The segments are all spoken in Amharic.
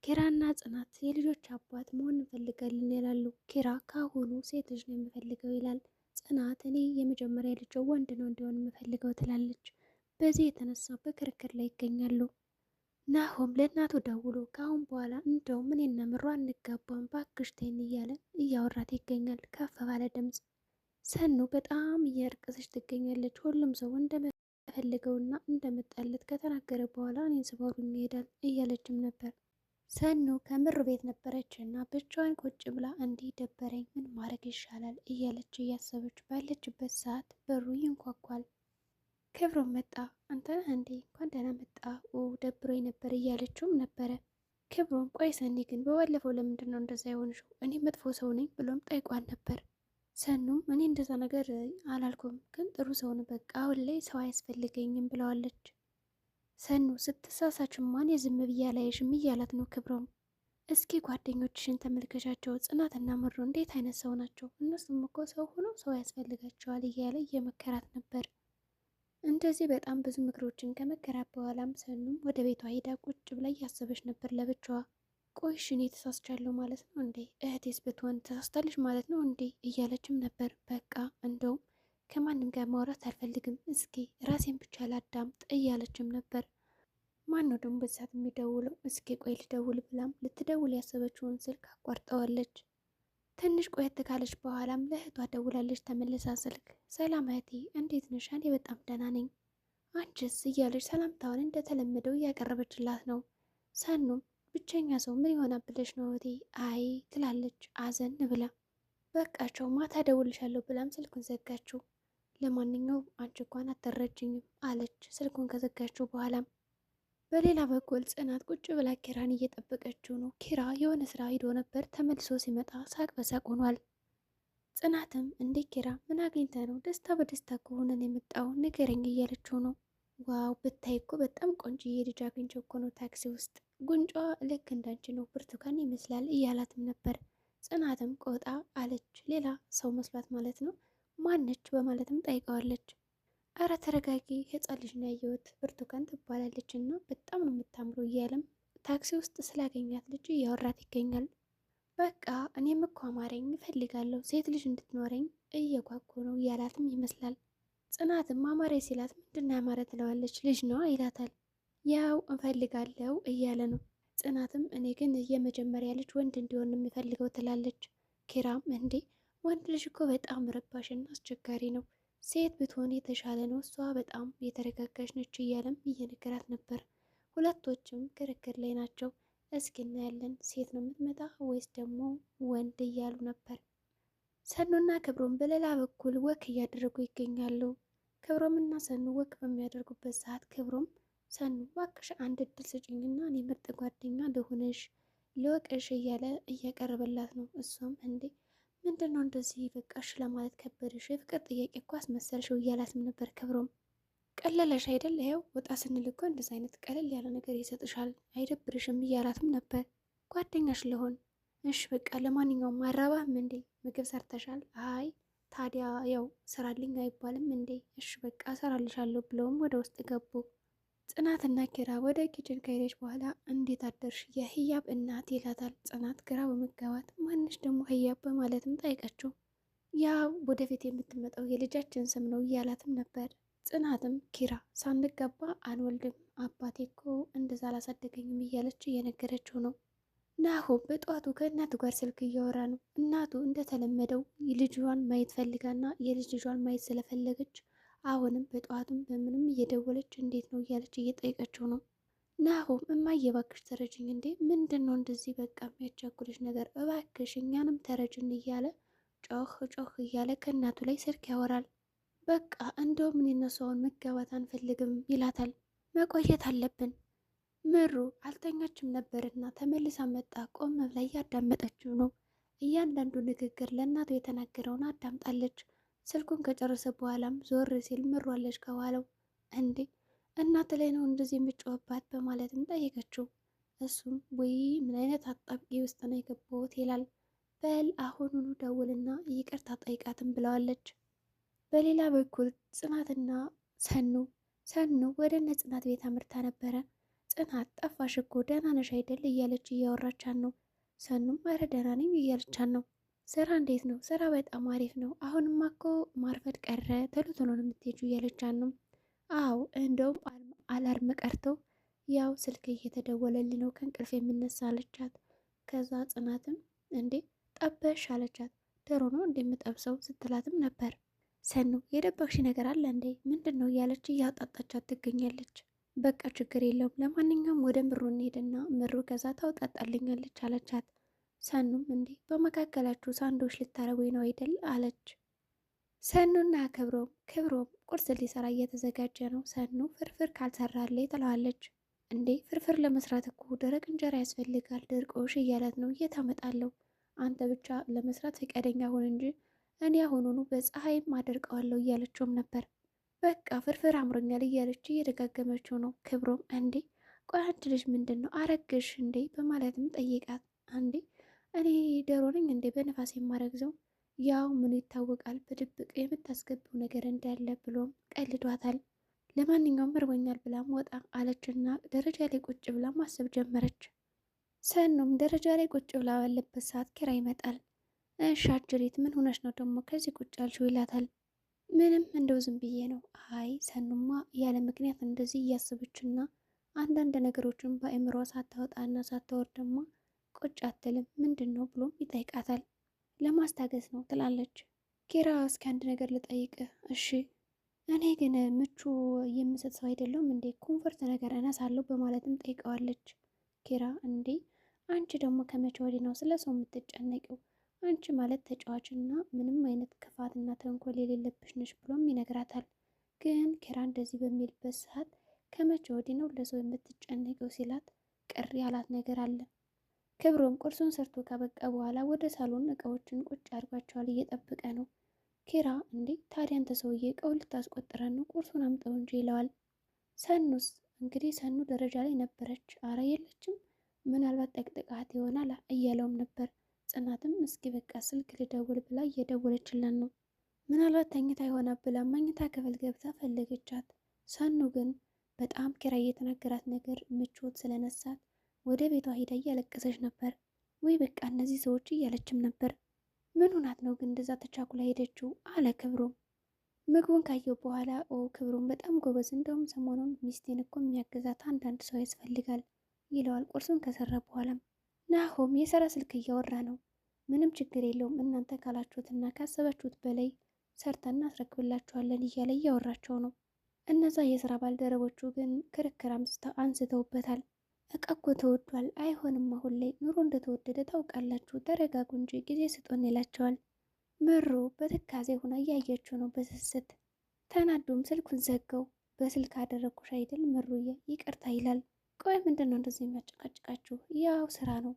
ኪራና ጽናት የልጆች አባት መሆን እንፈልጋለን ይላሉ። ኪራ ካሁኑ ሴት ልጅ ነው የምፈልገው ይላል። ጽናት እኔ የመጀመሪያ ልጅ ወንድ ነው እንዲሆን የምፈልገው ትላለች። በዚህ የተነሳ በክርክር ላይ ይገኛሉ። ናሆም ለእናቱ ደውሎ ከአሁን በኋላ እንደውም እኔና ምሯ እንጋባም ባክሽ ተይኝ እያለ እያወራት ይገኛል ከፍ ባለ ድምፅ። ሰኑ በጣም እያለቀሰች ትገኛለች። ሁሉም ሰው እንደምፈልገውና እንደመጣለት ከተናገረ በኋላ እኔን ስበሩኝ ይሄዳል እያለችም ነበር። ሰኑ ከምር ቤት ነበረች እና ብቻዋን ቁጭ ብላ እንዲህ ደበረኝ ምን ማድረግ ይሻላል እያለች እያሰበች ባለችበት ሰዓት በሩ ይንኳኳል። ክብሮም መጣ። አንተ ነህ እንዴ? እንኳን ደህና መጣ። ደብሮኝ ነበር እያለችውም ነበረ። ክብሮም ቆይ ሰኒ ግን በባለፈው ለምንድን ነው እንደዛ የሆንሽው? እኔ መጥፎ ሰው ነኝ ብሎም ጠይቋን ነበር። ሰኑም እኔ እንደዛ ነገር አላልኩም፣ ግን ጥሩ ሰውን በቃ አሁን ላይ ሰው አያስፈልገኝም ብለዋለች። ሰኑ ስትሳሳችማን የዝም ብዬ አላየሽም እያላት ነው ክብሮም። እስኪ ጓደኞችሽን ተመልከቻቸው፣ ጽናትና ምሩ እንዴት አይነት ሰው ናቸው? እነሱም እኮ ሰው ሆነው ሰው ያስፈልጋቸዋል እያለ እየመከራት ነበር። እንደዚህ በጣም ብዙ ምክሮችን ከመከራት በኋላም ሰኑም ወደ ቤቷ ሄዳ ቁጭ ብላ እያሰበች ነበር ለብቻዋ። ቆይሽ እኔ ተሳስቻለሁ ማለት ነው እንዴ? እህቴስ ብትሆን ተሳስታለች ማለት ነው እንዴ? እያለችም ነበር። በቃ እንደውም ከማንም ጋር ማውራት አልፈልግም፣ እስኪ ራሴን ብቻ ላዳምጥ እያለችም ነበር። ማን ነው ደግሞ በዛት የሚደውለው? እስኪ ቆይ ልደውል ብላም ልትደውል ያሰበችውን ስልክ አቋርጠዋለች። ትንሽ ቆየት ካለች በኋላም ለእህቷ ደውላለች ተመልሳ ስልክ። ሰላም እህቴ እንዴት ነሽ? እኔ በጣም ደህና ነኝ፣ አንቺስ? እያለች ሰላምታውን እንደተለመደው እያቀረበችላት ነው። ሰኑም ብቸኛ ሰው ምን ይሆናል ብለሽ ነው እህቴ? አይ ትላለች አዘን ብላ። በቃቸው ማታ ደውልሻለሁ ብላም ስልኩን ዘጋችው። ለማንኛውም አንቺ እንኳን አትረጅኝም አለች ስልኩን ከዘጋችው በኋላም። በሌላ በኩል ጽናት ቁጭ ብላ ኪራን እየጠበቀችው ነው። ኪራ የሆነ ስራ ሂዶ ነበር፣ ተመልሶ ሲመጣ ሳቅ በሳቅ ሆኗል። ጽናትም እንዴ ኪራ ምን አግኝተ ነው? ደስታ በደስታ ከሆነን የመጣው ንገረኝ እያለችው ነው። ዋው ብታይ እኮ በጣም ቆንጆዬ ልጅ አግኝቼው እኮ ነው ታክሲ ውስጥ፣ ጉንጯ ልክ እንዳንቺ ነው ብርቱካን ይመስላል እያላትም ነበር። ጽናትም ቆጣ አለች፣ ሌላ ሰው መስሏት ማለት ነው። ማነች በማለትም ጠይቀዋለች። አረ ተረጋጊ፣ ህፃን ልጅ ነው ያየሁት፣ ብርቱካን ትባላለች እና በጣም ነው የምታምረው እያለም ታክሲ ውስጥ ስላገኛት ልጅ እያወራት ይገኛል። በቃ እኔም እኮ አማረኝ እፈልጋለሁ፣ ሴት ልጅ እንድትኖረኝ እየጓጉ ነው እያላትም ይመስላል። ጽናትም አማረ ሲላት ምንድን ያማረ ትለዋለች። ልጅ ነው ይላታል። ያው እፈልጋለሁ እያለ ነው። ጽናትም እኔ ግን የመጀመሪያ ልጅ ወንድ እንዲሆን የሚፈልገው ትላለች። ኪራም እንዴ ወንድ ልጅ እኮ በጣም ረባሽና አስቸጋሪ ነው፣ ሴት ብትሆን የተሻለ ነው፣ እሷ በጣም የተረጋጋች ነች እያለም እየነገራት ነበር። ሁለቶችም ክርክር ላይ ናቸው። እስኪ እናያለን ሴት ነው የምትመጣ ወይስ ደግሞ ወንድ እያሉ ነበር። ሰኑና ክብሮም በሌላ በኩል ወክ እያደረጉ ይገኛሉ። ክብሮምና ሰኑ ወክ በሚያደርጉበት ሰዓት ክብሮም ሰኑ እባክሽ አንድ እድል ስጭኝና እኔ ምርጥ ጓደኛ ልሁንሽ ልወቅሽ እያለ እያቀረበላት ነው። እሷም እንዴ ምንድን ነው እንደዚህ በቃሽ ለማለት ከበድሽ? የፍቅር ጥያቄ እኮ አስመሰልሽው እያላትም ነበር። ክብሮም ቀለለሽ አይደል? ይኸው ወጣ ስንል እኮ እንደዚህ አይነት ቀለል ያለ ነገር ይሰጥሻል አይደብርሽም? እያላትም ነበር። ጓደኛሽ ለሆን እሽ በቃ ለማንኛውም አራባህም እንዴ? ምግብ ሰርተሻል? አይ ታዲያ ያው ስራልኝ አይባልም እንዴ? እሽ በቃ ሰራልሻለሁ ብለውም ወደ ውስጥ ገቡ። ጽናትና ኪራ ወደ ኪችን ከሄደች በኋላ እንዴት አደርሽ የህያብ እናት ይላታል። ጽናት ግራ በመጋባት ማንሽ ደግሞ ህያብ በማለትም ጠይቀችው። ያው ወደፊት የምትመጣው የልጃችን ስም ነው እያላትም ነበር። ጽናትም ኪራ ሳንገባ አንወልድም፣ አባቴ እኮ እንደዛ አላሳደገኝም እያለች እየነገረችው ነው። ናሆም በጠዋቱ ከእናቱ ጋር ስልክ እያወራ ነው። እናቱ እንደተለመደው ልጇን ማየት ፈልጋና የልጅ ልጇን ማየት ስለፈለገች አሁንም በጠዋቱም በምንም እየደወለች እንዴት ነው እያለች እየጠየቀችው ነው። ናሆም እማዬ እባክሽ ተረጅኝ፣ እንዴ ምንድን ነው እንደዚህ በቃ የሚያቻኩልሽ ነገር፣ እባክሽ እኛንም ተረጅን እያለ ጮህ ጮህ እያለ ከእናቱ ላይ ስልክ ያወራል። በቃ እንደውም እኔ እነሱ አሁን መጋባት አንፈልግም ይላታል። መቆየት አለብን። ምሩ አልተኛችም ነበርና ተመልሳ መጣ። ቆም ብላ እያዳመጠችው ነው። እያንዳንዱ ንግግር ለእናቱ የተናገረውን አዳምጣለች። ስልኩን ከጨረሰ በኋላም ዞር ሲል ምሩ አለች ከኋላው። እንዴ እናት ላይ ነው እንደዚህ የምጮህባት በማለትም ጠየቀችው። እሱም ወይ ምን አይነት አጣብቂ ውስጥ ነው የገባሁት ይላል። በል አሁኑኑ ደውልና ይቅርታ ጠይቃትም ብለዋለች። በሌላ በኩል ጽናትና ሰኑ ወደ እነ ጽናት ቤት አምርታ ነበረ። ጽናት ጠፋሽ እኮ ደህና ነሽ አይደል እያለች እያወራቻት ነው። ሰኑም ኧረ ደህና ነኝ እያለቻት ነው። ስራ እንዴት ነው? ስራ በጣም አሪፍ ነው። አሁንማ እኮ ማርፈድ ቀረ ቶሎ ቶሎ ነው የምትሄጂው እያለቻት ነው። አዎ እንደውም አላርም ቀርቶ ያው ስልክ እየተደወለልኝ ነው ከእንቅልፍ የምነሳ አለቻት። ከዛ ጽናትም እንዴ ጠበሽ አለቻት። ዶሮ ነው እንደምጠብሰው ስትላትም ነበር። ሰኑ የደበቅሽ ነገር አለ እንዴ ምንድን ነው እያለች እያጣጣቻት ትገኛለች። በቃ ችግር የለውም ለማንኛውም ወደ ምሩ እንሄድና ምሩ ከዛ ታውጣጣልኛለች አለቻት። ሰኑም እንዴ በመካከላችሁ ሳንዶች ልታረጉኝ ነው አይደል አለች። ሰኑና ክብሮም ቁርስ ሊሰራ እየተዘጋጀ ነው። ሰኑ ፍርፍር ካልሰራልኝ ትለዋለች። እንዴ ፍርፍር ለመስራት እኮ ደረቅ እንጀራ ያስፈልጋል ድርቆሽ እያለት ነው። እየታመጣለሁ አንተ ብቻ ለመስራት ፈቃደኛ ሁን እንጂ እኔ አሁኑኑ በፀሐይም አደርቀዋለሁ እያለችውም ነበር። በቃ ፍርፍር አምሮኛል እያለች እየደጋገመችው ነው። ክብሮም እንዴ ቆይ አንቺ ልጅ ምንድን ነው አረግሽ እንዴ በማለትም ጠይቃት። አንዴ እኔ ዶሮ ነኝ እንዴ በነፋስ የማረግዘው? ያው ምኑ ይታወቃል በድብቅ የምታስገቢው ነገር እንዳለ ብሎም ቀልዷታል። ለማንኛውም እርቦኛል ብላም ወጣ አለችና ደረጃ ላይ ቁጭ ብላ ማሰብ ጀመረች። ሰኑም ደረጃ ላይ ቁጭ ብላ ባለበት ሰዓት ኪራ ይመጣል። እሺ አጅሪት ምን ሆነሽ ነው ደግሞ ከዚህ ቁጭ ያልሽው ይላታል። ምንም እንደው ዝም ብዬ ነው። አይ ሰኑማ ያለ ምክንያት እንደዚህ እያሰበችና አንዳንድ ነገሮችን በአእምሮ ሳታወጣና ሳታወርድማ ቁጭ አትልም ምንድን ነው ብሎም ይጠይቃታል። ለማስታገስ ነው ትላለች። ኪራ እስኪ አንድ ነገር ልጠይቅህ እሺ? እኔ ግን ምቹ የምሰጥ ሰው አይደለም እንዴ ኮንፈርት ነገር እነሳለሁ በማለትም ጠይቀዋለች። ኪራ እንዴ አንቺ ደግሞ ከመቼ ወዲህ ነው ስለ ሰው የምትጨነቂው? አንቺ ማለት ተጫዋችና ምንም አይነት ክፋትና ተንኮል የሌለብሽ ነሽ ብሎም ይነግራታል። ግን ኪራ እንደዚህ በሚልበት ሰዓት ከመቼ ወዲህ ነው ለሰው የምትጨነቂው ሲላት ቅር ያላት ነገር አለ። ክብሮም ቁርሱን ሰርቶ ካበቃ በኋላ ወደ ሳሎን እቃዎችን ቁጭ አድርጓቸዋል እየጠበቀ ነው። ኪራ እንዴ ታዲያ አንተ ሰውዬ እቃው ልታስቆጥረን ነው ቁርሱን አምጠው እንጂ ይለዋል። ሰኑስ እንግዲህ ሰኑ ደረጃ ላይ ነበረች። አረ የለችም ምናልባት ጠቅጥቃት ይሆናል እያለውም ነበር። ጽናትም እስኪ በቃ ስልክ ልደውል ብላ እየደወለችለን ነው። ምናልባት ተኝታ ይሆና ብላ መኝታ ክፍል ገብታ ፈለገቻት። ሰኑ ግን በጣም ኪራ እየተናገራት ነገር ምቾት ስለነሳት ወደ ቤቷ ሄዳ እያለቀሰች ነበር። ወይ በቃ እነዚህ ሰዎች እያለችም ነበር። ምን ሆናት ነው ግን እንደዛ ተቻኩላ ሄደችው አለ ክብሮም። ምግቡን ካየው በኋላ ክብሮም በጣም ጎበዝ፣ እንደውም ሰሞኑን ሚስቴን እኮ የሚያገዛት አንዳንድ ሰው ያስፈልጋል ይለዋል። ቁርሱን ከሰራ በኋላም ናሆም የስራ ስልክ እያወራ ነው። ምንም ችግር የለውም እናንተ ካላችሁትና ካሰባችሁት በላይ ሰርተን እናስረክብላችኋለን እያለ እያወራቸው ነው። እነዛ የስራ ባልደረቦቹ ግን ክርክር አንስተውበታል። እቃ እኮ ተወዷል፣ አይሆንም፣ አሁን ላይ ኑሮ እንደተወደደ ታውቃላችሁ፣ ተረጋጉ እንጂ ጊዜ ስጦን ይላቸዋል። ምሩ በትካዜ ሆና እያየችው ነው በስስት። ተናዱም ስልኩን ዘጋው። በስልክ አደረግኩሽ አይደል ምሩዬ ይቅርታ ይላል። ቆይ ምንድን ነው እንደዚህ የሚያጨቃጭቃችሁ? ያው ስራ ነው።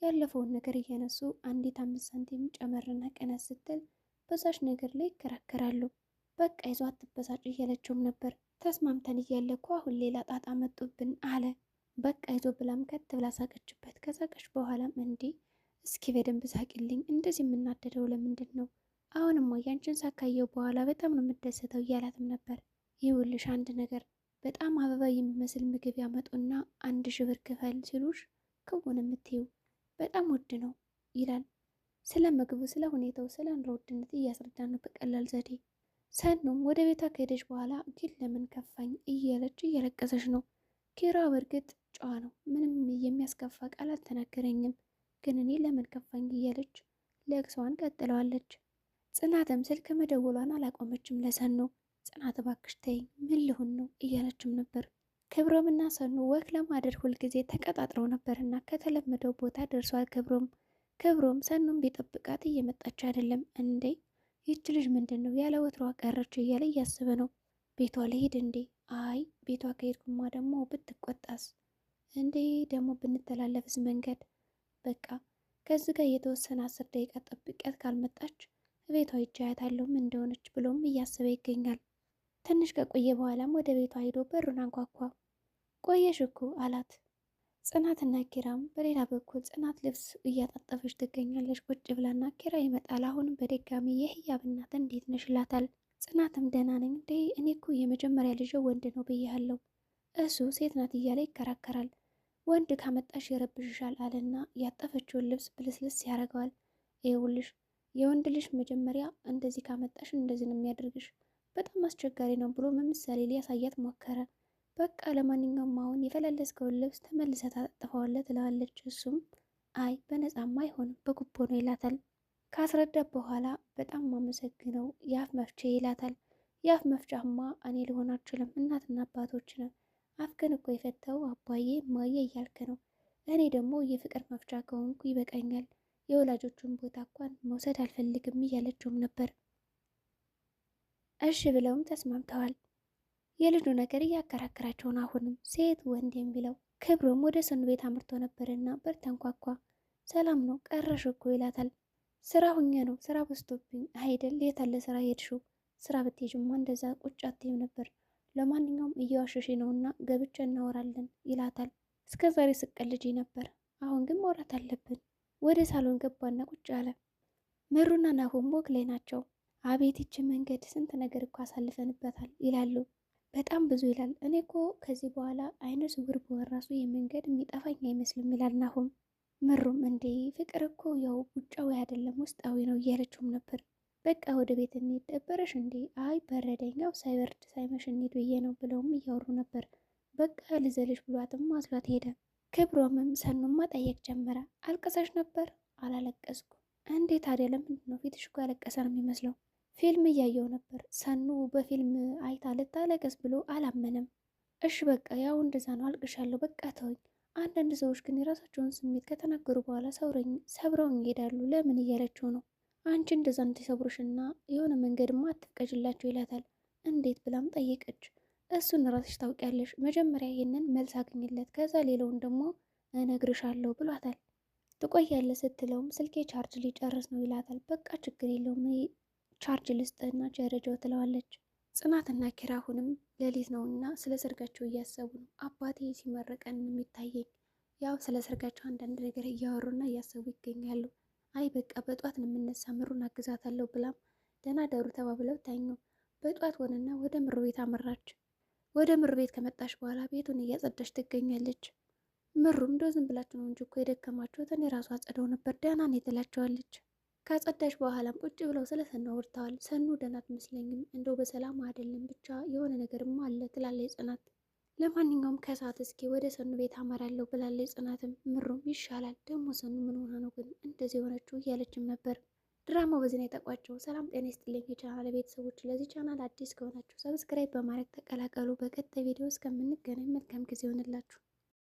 ያለፈውን ነገር እየነሱ አንዲት 5 ሳንቲም ጨመርና ቀነስ ስትል በዛች ነገር ላይ ይከራከራሉ። በቃ ይዞ አትበሳጭ እያለችውም ነበር። ተስማምተን እያለ እኮ አሁን ሌላ ጣጣ መጡብን አለ። በቃ ይዞ ብላም ከት ብላ ሳቀችበት። ከሳቀች በኋላም እንዲህ እስኪ በደንብ ሳቂልኝ፣ እንደዚህ የምናደደው ለምንድን ነው? አሁንማ ያንቺን ሳካየው በኋላ በጣም ነው የምደሰተው እያላትም ነበር። ይውልሽ አንድ ነገር በጣም አበባ የሚመስል ምግብ ያመጡና 1000 ብር ክፈል ሲሉሽ ክውን የምትይው በጣም ውድ ነው ይላል። ስለ ምግቡ፣ ስለ ሁኔታው፣ ስለ ኑሮ ውድነት እያስረዳ ነው በቀላል ዘዴ። ሰኑም ወደ ቤቷ ከሄደች በኋላ ግን ለምን ከፋኝ እያለች እያለቀሰች ነው። ኪራ በእርግጥ ጨዋ ነው፣ ምንም የሚያስከፋ ቃል አልተናገረኝም፣ ግን እኔ ለምን ከፋኝ እያለች ለቅሷን ቀጥለዋለች። ጽናትም ስልክ መደወሏን አላቆመችም ለሰኑ። ጽናት እባክሽ ተይኝ ምን ልሁን ነው እያለችም ነበር። ክብሮምና ሰኑ ወክ ለማደር ሁልጊዜ ተቀጣጥረው ነበርና ከተለመደው ቦታ ደርሷል። ክብሮም ሰኑን ቢጠብቃት እየመጣች አይደለም። እንዴ ይች ልጅ ምንድን ነው ያለ ወትሯ ቀረች እያለ እያስበ ነው። ቤቷ ልሄድ እንዴ? አይ ቤቷ ከሄድኩማ ደግሞ ብትቆጣስ? እንዴ ደግሞ ብንተላለፍስ መንገድ? በቃ ከዚህ ጋር የተወሰነ 10 ደቂቃ ጠብቂያት ካልመጣች ቤቷ ይጃያታለሁ ምን እንደሆነች ብሎም እያሰበ ይገኛል። ትንሽ ከቆየ በኋላም ወደ ቤቷ ሄዶ በሩን አንኳኳ። ቆየሽ እኮ አላት። ጽናትና ኪራም በሌላ በኩል ጽናት ልብስ እያጣጠፈች ትገኛለች ቁጭ ብላና ኪራ ይመጣል። አሁንም በድጋሚ የህያብ እናት እንዴት ነሽ ይላታል። ጽናትም ደህና ነኝ እንዴ እኔ እኮ የመጀመሪያ ልጅ ወንድ ነው ብያለሁ እሱ ሴት ናት እያለ ይከራከራል። ወንድ ካመጣሽ ይረብሽሻል አለና ያጠፈችውን ልብስ ብልስልስ ያደርገዋል። ይኸውልሽ የወንድ ልጅ መጀመሪያ እንደዚህ ካመጣሽ እንደዚህ ነው የሚያደርግሽ፣ በጣም አስቸጋሪ ነው ብሎ ምሳሌ ሊያሳያት ሞከረ። በቃ ለማንኛውም አሁን የፈለለስከውን ልብስ ተመልሰህ ታጠፈዋለህ ትለዋለች። እሱም አይ በነፃማ አይሆንም በጉቦ ነው ይላታል። ካስረዳት በኋላ በጣም ማመሰግነው የአፍ መፍቻ ይላታል። የአፍ መፍቻማ እኔ ልሆን አልችልም፣ እናትና አባቶች ነው። አፍክን እኮ የፈተው አባዬ ማየ እያልክ ነው። እኔ ደግሞ የፍቅር መፍቻ ከሆንኩ ይበቃኛል፣ የወላጆቹን ቦታ እንኳን መውሰድ አልፈልግም እያለችውም ነበር። እሺ ብለውም ተስማምተዋል። የልጁ ነገር እያከራከራቸውን አሁንም ሴት ወንድ የሚለው ክብሩም ወደ ሰኑ ቤት አምርቶ ነበርና በር ተንኳኳ። ሰላም ነው ቀረሽ እኮ ይላታል። ስራ ሁኜ ነው፣ ስራ በዝቶብኝ አይደል? የት አለ ስራ ሄድሽው? ስራ ብትሄጂማ እንደዛ ቁጭ አትይም ነበር። ለማንኛውም እየዋሸሽ ነውና ገብቼ እናወራለን ይላታል። እስከ ዛሬ ስቀልጂ ነበር፣ አሁን ግን ማውራት አለብን። ወደ ሳሎን ገባና ቁጭ አለ። ምሩና ናሆም ወግ ላይ ናቸው። አቤት ይቺ መንገድ ስንት ነገር እኮ አሳልፈንበታል ይላሉ። በጣም ብዙ ይላል። እኔ እኮ ከዚህ በኋላ አይነ ስውር በወር ራሱ የመንገድ የሚጠፋኝ አይመስልም ይላል ናሆም። ምሩም እንዴ ፍቅር እኮ ያው ውጫዊ አይደለም ውስጣዊ ነው እያለችውም ነበር። በቃ ወደ ቤት እንሂድ፣ ደበረሽ እንዴ? አይ በረደኛው ሳይበርድ ሳይመሽ እንሂድ ብዬ ነው ብለውም እያወሩ ነበር። በቃ ልዘልሽ ብሏትም አዝሏት ሄደ። ክብሮምም ሰኑማ ጠየቅ ጀመረ። አልቀሰሽ ነበር? አላለቀስኩ። እንዴት ታዲያ ለምንድን ነው ፊትሽ እኮ ያለቀሰ ነው የሚመስለው? ፊልም እያየው ነበር። ሰኑ በፊልም አይታ ልታለቀስ ብሎ አላመነም። እሺ በቃ ያው እንደዛ ነው አልቅሻለሁ፣ በቃ ተወኝ። አንዳንድ ሰዎች ግን የራሳቸውን ስሜት ከተናገሩ በኋላ ሰብረውኝ ይሄዳሉ። ለምን እያለችው ነው። አንቺ እንደዛ እንዲሰብሩሽና የሆነ መንገድማ አትፍቀጅላቸው ይላታል። እንዴት ብላም ጠየቀች። እሱን ራስሽ ታውቂያለሽ፣ መጀመሪያ ይህንን መልስ አግኝለት፣ ከዛ ሌላውን ደግሞ እነግርሻለሁ ብሏታል። ትቆያለህ ስትለውም ስልኬ ቻርጅ ሊጨርስ ነው ይላታል። በቃ ችግር የለውም ቻርጅ ልስጥና ቸረጀው ትለዋለች። ጽናትና ኪራ አሁንም ሌሊት ነውና ስለ ሰርጋቸው እያሰቡ ነው። አባቴ ሲመረቀን የሚታየኝ ያው ስለ ሰርጋቸው አንዳንድ ነገር እያወሩና እያሰቡ ይገኛሉ። አይ በቃ በጧት ነው የምነሳ፣ ምሩን አግዛታለሁ ብላም ደህና ደሩ ተባብለው ታኙ። በጧት ሆነና ወደ ምሩ ቤት አመራች። ወደ ምሩ ቤት ከመጣች በኋላ ቤቱን እያጸዳች ትገኛለች። ምሩም እንደው ዝም ብላችሁ ነው እንጂ እኮ የደከማችሁት፣ እኔ ራሱ አጸደው ነበር ደህና ነው ትላቸዋለች። ካጸዳሽ በኋላም ቁጭ ብለው ስለ ሰኑ አውርተዋል። ሰኑ ደህና አትመስለኝም፣ እንደው በሰላም አይደለም፣ ብቻ የሆነ ነገርማ አለ ትላለች ጽናት። ለማንኛውም ከሰዓት እስኪ ወደ ሰኑ ቤት አመራለሁ ብላለች ጽናትም። ምሩም ይሻላል ደግሞ ሰኑ ምን ሆና ነው ግን እንደዚህ የሆነችው እያለችም ነበር። ድራማው በዚህ ነው የተቋጨው። ሰላም ጤና ይስጥልኝ የቻናል ቤተሰቦች፣ ለዚህ ቻናል አዲስ ከሆናችሁ ሰብስክራይብ በማድረግ ተቀላቀሉ። በቀጣይ ቪዲዮ እስከምንገናኝ መልካም ጊዜ ይሆንላችሁ።